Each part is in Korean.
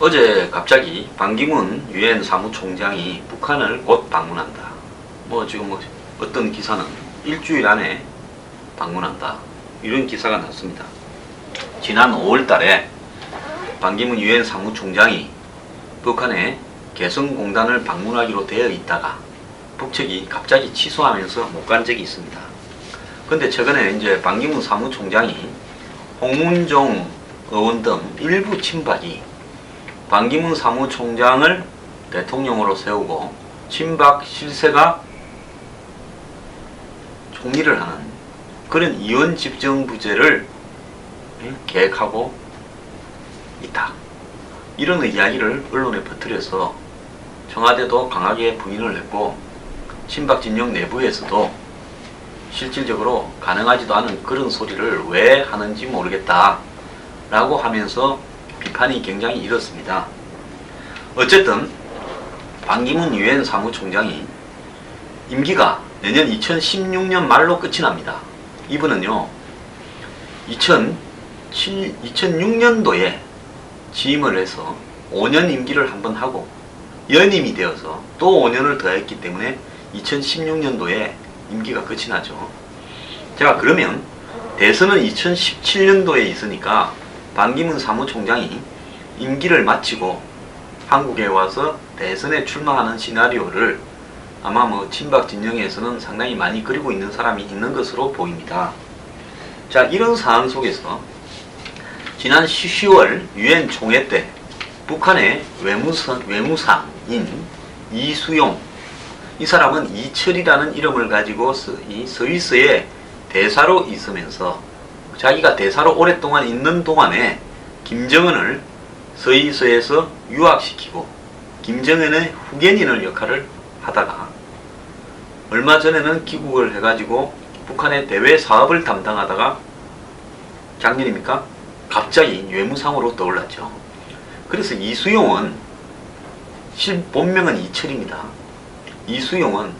어제 갑자기 반기문 유엔 사무총장이 북한을 곧 방문한다. 지금 어떤 기사는 일주일 안에 방문한다. 이런 기사가 났습니다. 지난 5월 달에 반기문 유엔 사무총장이 북한의 개성공단을 방문하기로 되어 있다가 북측이 갑자기 취소하면서 못 간 적이 있습니다. 근데 최근에 이제 반기문 사무총장이 홍문종 의원 등 일부 친박이 반기문 사무총장을 대통령으로 세우고 친박 실세가 총리를 하는 그런 이원 집정부제를 계획하고 있다. 이런 이야기를 언론에 퍼뜨려서 청와대도 강하게 부인을 했고 친박 진영 내부에서도 실질적으로 가능하지도 않은 그런 소리를 왜 하는지 모르겠다 라고 하면서 비판이 굉장히 일었습니다. 어쨌든 반기문 유엔 사무총장이 임기가 내년 2016년 말로 끝이 납니다. 이분은요 2006년도에 취임을 해서 5년 임기를 한번 하고 연임이 되어서 또 5년을 더했기 때문에 2016년도에 임기가 끝이 나죠. 자, 그러면 대선은 2017년도에 있으니까 반기문 사무총장이 임기를 마치고 한국에 와서 대선에 출마하는 시나리오를 아마 친박 진영에서는 상당히 많이 그리고 있는 사람이 있는 것으로 보입니다. 자, 이런 상황 속에서 지난 10월 유엔 총회 때 북한의 외무상인 이수용, 이 사람은 이철이라는 이름을 가지고 이 스위스의 대사로 있으면서 자기가 대사로 오랫동안 있는 동안에 김정은을 스위스에서 유학시키고 김정은의 후견인을 역할을 하다가 얼마 전에는 귀국을 해가지고 북한의 대외 사업을 담당하다가 작년입니까? 갑자기 외무상으로 떠올랐죠. 그래서 이수용은 본명은 이철입니다. 이수용은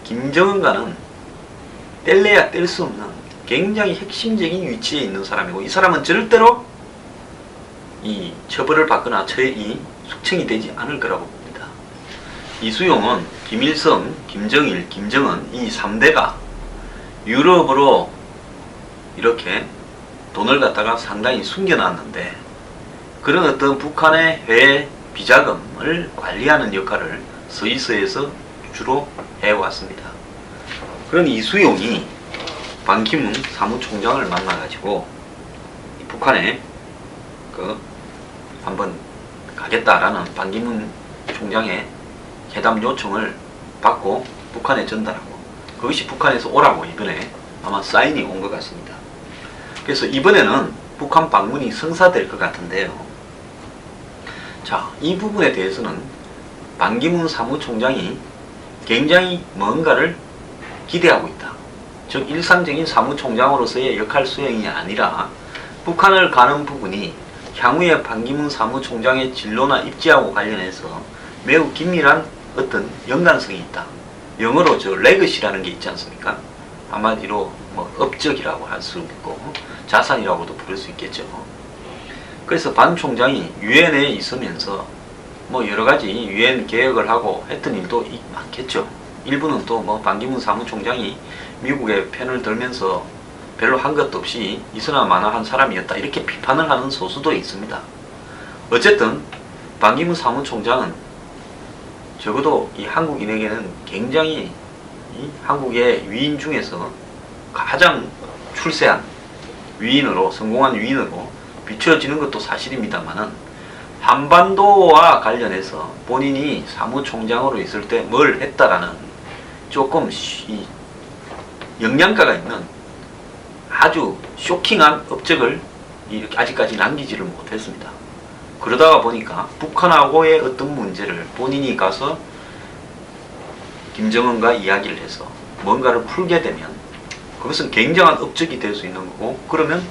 김정은과는 뗄래야 뗄 수 없는 굉장히 핵심적인 위치에 있는 사람이고 이 사람은 절대로 이 처벌을 받거나 이 숙청이 되지 않을 거라고 봅니다. 이수용은 김일성, 김정일, 김정은 이 3대가 유럽으로 이렇게 돈을 갖다가 상당히 숨겨놨는데 그런 어떤 북한의 해외 비자금을 관리하는 역할을 스위스에서 주로 해왔습니다. 그런 이수용이 반기문 사무총장을 만나가지고 북한에 한번 가겠다라는 반기문 총장의 회담 요청을 받고 북한에 전달하고 그것이 북한에서 오라고 이번에 아마 사인이 온 것 같습니다. 그래서 이번에는 북한 방문이 성사될 것 같은데요. 자, 이 부분에 대해서는 반기문 사무총장이 굉장히 뭔가를 기대하고 있다. 즉 일상적인 사무총장으로서의 역할 수행이 아니라 북한을 가는 부분이 향후에 반기문 사무총장의 진로나 입지하고 관련해서 매우 긴밀한 어떤 연관성이 있다. 영어로 레거시라는 게 있지 않습니까? 한마디로 업적이라고 할 수 있고 자산이라고도 부를 수 있겠죠. 그래서 반 총장이 유엔에 있으면서 여러가지 유엔 개혁을 하고 했던 일도 많겠죠. 일부는 또 반기문 사무총장이 미국의 편을 들면서 별로 한 것도 없이 있으나 마나 한 사람이었다 이렇게 비판을 하는 소수도 있습니다. 어쨌든 반기문 사무총장은 적어도 이 한국인에게는 굉장히 이 한국의 위인 중에서 가장 출세한 위인으로 성공한 위인으로 비춰지는 것도 사실입니다만은 한반도와 관련해서 본인이 사무총장으로 있을 때 뭘 했다라는 조금 이 영양가가 있는 아주 쇼킹한 업적을 이렇게 아직까지 남기지를 못했습니다. 그러다가 보니까 북한하고의 어떤 문제를 본인이 가서 김정은과 이야기를 해서 뭔가를 풀게 되면 그것은 굉장한 업적이 될 수 있는 거고 그러면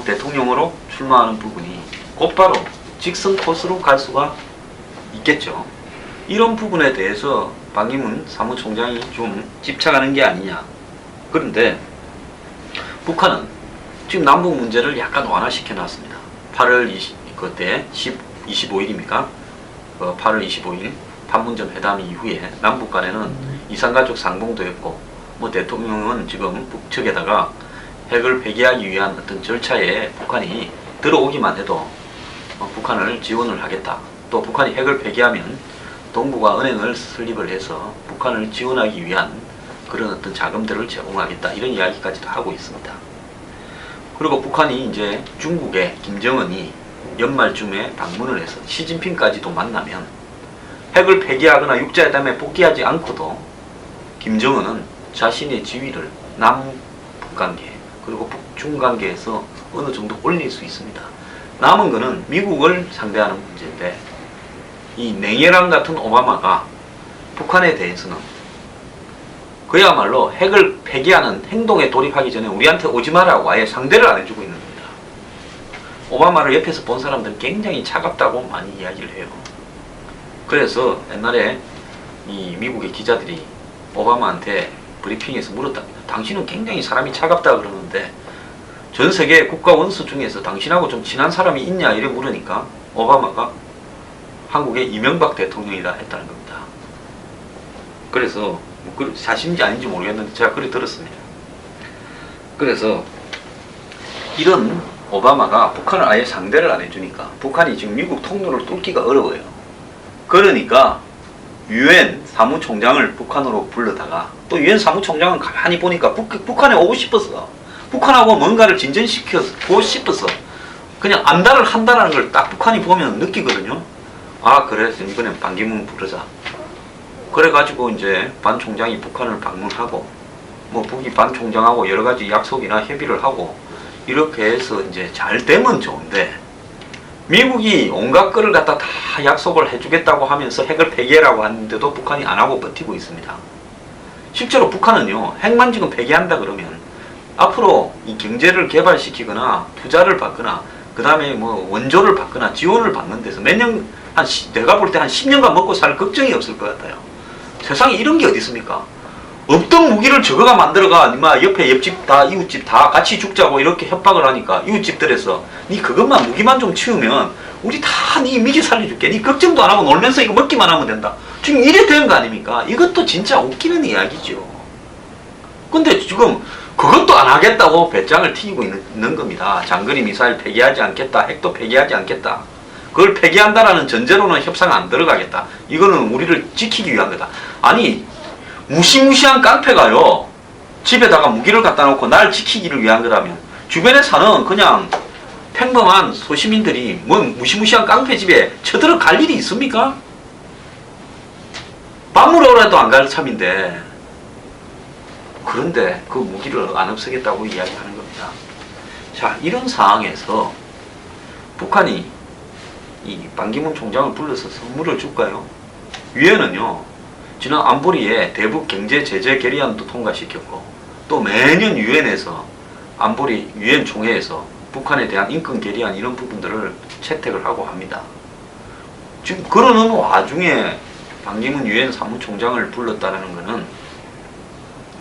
대통령으로 출마하는 부분이 곧바로 직선 코스로 갈 수가 있겠죠. 이런 부분에 대해서 반기문 사무총장이 좀 집착하는 게 아니냐. 그런데 북한은 지금 남북 문제를 약간 완화시켜 놨습니다. 8월 20, 그때 25일입니까? 8월 25일 판문점 회담 이후에 남북 간에는 이산가족 상봉도 했고, 뭐 대통령은 지금 북측에다가 핵을 폐기하기 위한 어떤 절차에 북한이 들어오기만 해도 북한을 지원을 하겠다. 또 북한이 핵을 폐기하면 동북아 은행을 설립을 해서 북한을 지원하기 위한 그런 어떤 자금들을 제공하겠다. 이런 이야기까지도 하고 있습니다. 그리고 북한이 이제 중국에 김정은이 연말쯤에 방문을 해서 시진핑까지도 만나면 핵을 폐기하거나 육자회담에 복귀하지 않고도 김정은은 자신의 지위를 남북관계 그리고 북중관계에서 어느 정도 올릴 수 있습니다. 남은 거는 미국을 상대하는 문제인데, 이 냉혈한 같은 오바마가 북한에 대해서는 그야말로 핵을 폐기하는 행동에 돌입하기 전에 우리한테 오지 마라고 아예 상대를 안 해주고 있는 겁니다. 오바마를 옆에서 본 사람들은 굉장히 차갑다고 많이 이야기를 해요. 그래서 옛날에 이 미국의 기자들이 오바마한테 브리핑에서 물었답니다. 당신은 굉장히 사람이 차갑다 그러는데 전 세계 국가 원수 중에서 당신하고 좀 친한 사람이 있냐 이래 물으니까 오바마가 한국의 이명박 대통령이다 했다는 겁니다. 그래서 사실인지 아닌지 모르겠는데 제가 그래 들었습니다. 그래서 이런 오바마가 북한을 아예 상대를 안 해주니까 북한이 지금 미국 통로를 뚫기가 어려워요. 그러니까 유엔 사무총장을 북한으로 불러다가, 또 유엔 사무총장은 가만히 보니까 북한에 오고 싶었어. 북한하고 뭔가를 진전시키고 싶어서 그냥 안달을 한다는 걸 딱 북한이 보면 느끼거든요. 아, 그래서 이번엔 반기문 부르자. 그래가지고 이제 반 총장이 북한을 방문하고, 뭐 북이 반 총장하고 여러 가지 약속이나 협의를 하고 이렇게 해서 이제 잘 되면 좋은데, 미국이 온갖 거를 갖다 다 약속을 해주겠다고 하면서 핵을 폐기해라고 하는데도 북한이 안 하고 버티고 있습니다. 실제로 북한은요, 핵만 지금 폐기한다 그러면 앞으로 이 경제를 개발시키거나 투자를 받거나 그 다음에 뭐 원조를 받거나 지원을 받는 데서 몇 년, 내가 볼 때 한 10년간 먹고 살 걱정이 없을 것 같아요. 세상에 이런 게 어디 있습니까? 없던 무기를 저거가 만들어가 옆에 옆집 다 이웃집 다 같이 죽자고 이렇게 협박을 하니까 이웃집들에서 니 그것만 무기만 좀 치우면 우리 다 니 미기 살려줄게. 니 걱정도 안 하고 놀면서 이거 먹기만 하면 된다. 지금 이래 된 거 아닙니까? 이것도 진짜 웃기는 이야기죠. 근데 지금 그것도 안 하겠다고 배짱을 튀기고 있는 겁니다. 장거리 미사일 폐기하지 않겠다. 핵도 폐기하지 않겠다. 그걸 폐기한다라는 전제로는 협상 안 들어가겠다. 이거는 우리를 지키기 위한 거다. 아니, 무시무시한 깡패가요, 집에다가 무기를 갖다 놓고 날 지키기를 위한 거라면 주변에 사는 그냥 평범한 소시민들이 뭔 무시무시한 깡패 집에 쳐들어갈 일이 있습니까? 밥 먹으러라도 안 갈 참인데, 그런데 그 무기를 안 없애겠다고 이야기하는 겁니다. 자, 이런 상황에서 북한이 이 반기문 총장을 불러서 선물을 줄까요? 유엔은요, 지난 안보리에 대북 경제 제재 결의안도 통과시켰고, 또 매년 유엔에서 안보리 유엔 총회에서 북한에 대한 인권 결의안 이런 부분들을 채택을 하고 합니다. 지금 그러는 와중에 반기문 유엔 사무총장을 불렀다는 것은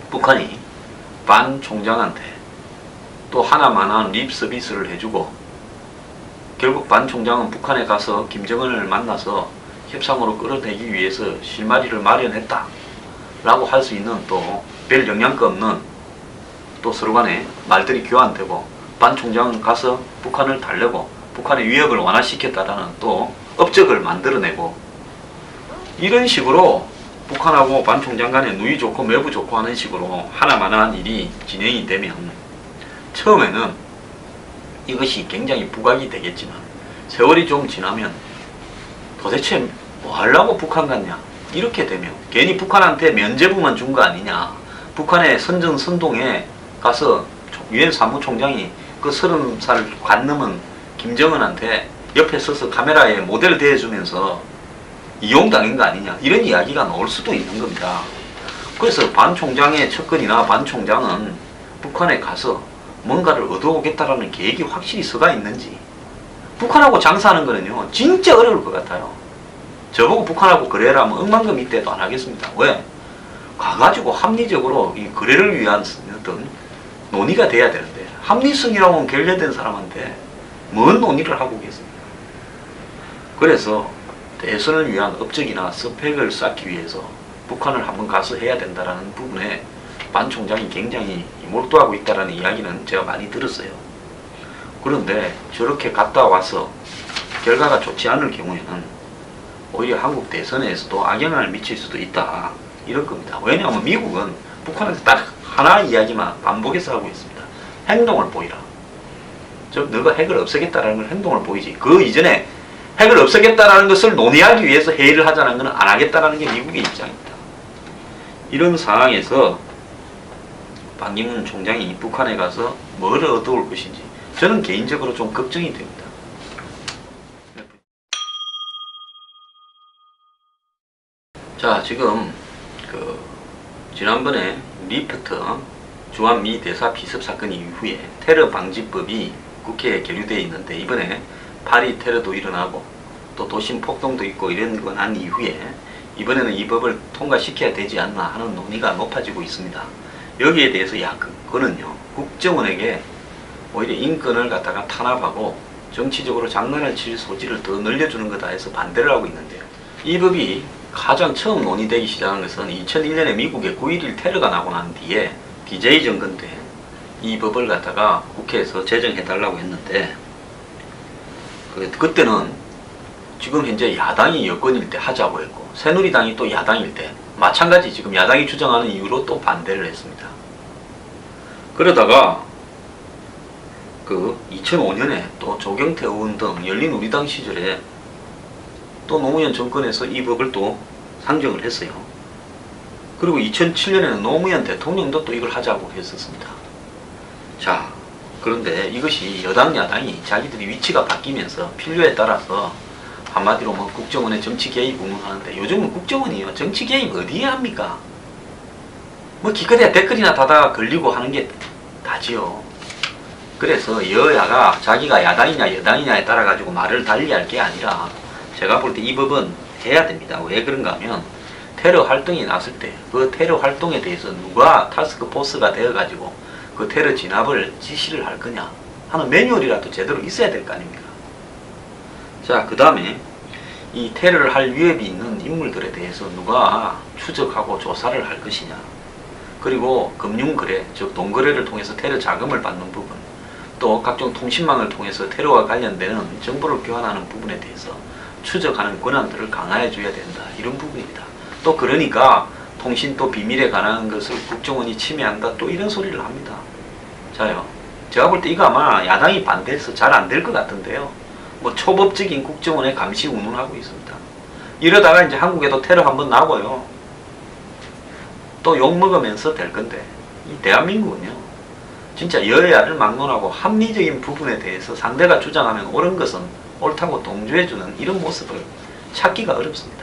북한이 반 총장한테 또 하나만한 립 서비스를 해주고, 결국 반 총장은 북한에 가서 김정은을 만나서 협상으로 끌어내기 위해서 실마리를 마련했다 라고 할 수 있는, 또 별 영향가 없는, 또 서로 간에 말들이 교환되고 반 총장은 가서 북한을 달래고 북한의 위협을 완화시켰다라는 또 업적을 만들어내고, 이런 식으로 북한하고 반 총장 간에 누이 좋고 매부 좋고 하는 식으로 하나만한 일이 진행이 되면 처음에는 이것이 굉장히 부각이 되겠지만 세월이 좀 지나면 도대체 뭐 하려고 북한 갔냐, 이렇게 되면 괜히 북한한테 면죄부만 준 거 아니냐, 북한의 선전 선동에 가서 유엔 사무총장이 그 30살 관 넘은 김정은한테 옆에 서서 카메라에 모델 대해주면서 이용당한 거 아니냐, 이런 이야기가 나올 수도 있는 겁니다. 그래서 반 총장의 측근이나 반 총장은 북한에 가서 뭔가를 얻어오겠다라는 계획이 확실히 서가 있는지, 북한하고 장사하는 거는요 진짜 어려울 것 같아요. 저보고 북한하고 거래를 하면 억만금 이때도 안 하겠습니다. 왜? 가가지고 합리적으로 이 거래를 위한 어떤 논의가 돼야 되는데, 합리성이라고는 결여된 사람한테 뭔 논의를 하고 계십니까? 그래서 대선을 위한 업적이나 스펙을 쌓기 위해서 북한을 한번 가서 해야 된다라는 부분에 반 총장이 굉장히 몰두하고 있다라는 이야기는 제가 많이 들었어요. 그런데 저렇게 갔다 와서 결과가 좋지 않을 경우에는 오히려 한국 대선에서도 악영향을 미칠 수도 있다, 이런 겁니다. 왜냐하면 미국은 북한에서 딱 하나 이야기만 반복해서 하고 있습니다. 행동을 보이라. 즉 너가 핵을 없애겠다라는 걸 행동을 보이지, 그 이전에 핵을 없애겠다라는 것을 논의하기 위해서 회의를 하자는 것은 안 하겠다라는 게 미국의 입장입니다. 이런 상황에서 반기문 총장이 북한에 가서 뭘 얻어올 것인지 저는 개인적으로 좀 걱정이 됩니다. 자, 지금 지난번에 리프트 주한미 대사 비습 사건 이후에 테러 방지법이 국회에 계류되어 있는데, 이번에 파리 테러도 일어나고 또 도심 폭동도 있고 이런 거 난 이후에 이번에는 이 법을 통과시켜야 되지 않나 하는 논의가 높아지고 있습니다. 여기에 대해서 그거는요, 국정원에게 오히려 인권을 갖다가 탄압하고 정치적으로 장난을 칠 소지를 더 늘려주는 거다 해서 반대를 하고 있는데요. 이 법이 가장 처음 논의되기 시작한 것은 2001년에 미국의 9.11 테러가 나고 난 뒤에 DJ 정권 때 이 법을 갖다가 국회에서 제정해달라고 했는데, 그때는 지금 현재 야당이 여권일 때 하자고 했고, 새누리당이 또 야당일 때 마찬가지 지금 야당이 주장하는 이유로 또 반대를 했습니다. 그러다가 2005년에 또 조경태 의원 등 열린우리당 시절에 또 노무현 정권에서 이 법을 또 상정을 했어요. 그리고 2007년에는 노무현 대통령도 또 이걸 하자고 했었습니다. 자, 그런데 이것이 여당 야당이 자기들이 위치가 바뀌면서 필요에 따라서 한마디로 뭐 국정원의 정치 개입 운운하는데, 요즘은 국정원이요 정치 개입 어디에 합니까? 뭐 기껏해야 댓글이나 다다 걸리고 하는 게 다지요. 그래서 여야가 자기가 야당이냐 여당이냐에 따라 가지고 말을 달리할 게 아니라, 제가 볼 때 이 법은 해야 됩니다. 왜 그런가 하면 테러 활동이 났을 때 그 테러 활동에 대해서 누가 타스크 포스가 되어 가지고 그 테러 진압을 지시를 할 거냐 하는 매뉴얼이라도 제대로 있어야 될 거 아닙니까? 자, 그 다음에 이 테러를 할 위협이 있는 인물들에 대해서 누가 추적하고 조사를 할 것이냐, 그리고 금융거래, 즉 돈거래를 통해서 테러 자금을 받는 부분, 또 각종 통신망을 통해서 테러와 관련되는 정보를 교환하는 부분에 대해서 추적하는 권한들을 강화해 줘야 된다, 이런 부분입니다. 또 그러니까 통신 또 비밀에 관한 것을 국정원이 침해한다, 또 이런 소리를 합니다. 자요, 제가 볼 때 이거 아마 야당이 반대해서 잘 안 될 것 같은데요. 뭐 초법적인 국정원의 감시 운운하고 있습니다. 이러다가 이제 한국에도 테러 한번 나고요, 또 욕먹으면서 될 건데, 이 대한민국은요 진짜 여야를 막론하고 합리적인 부분에 대해서 상대가 주장하면 옳은 것은 옳다고 동조해주는 이런 모습을 찾기가 어렵습니다.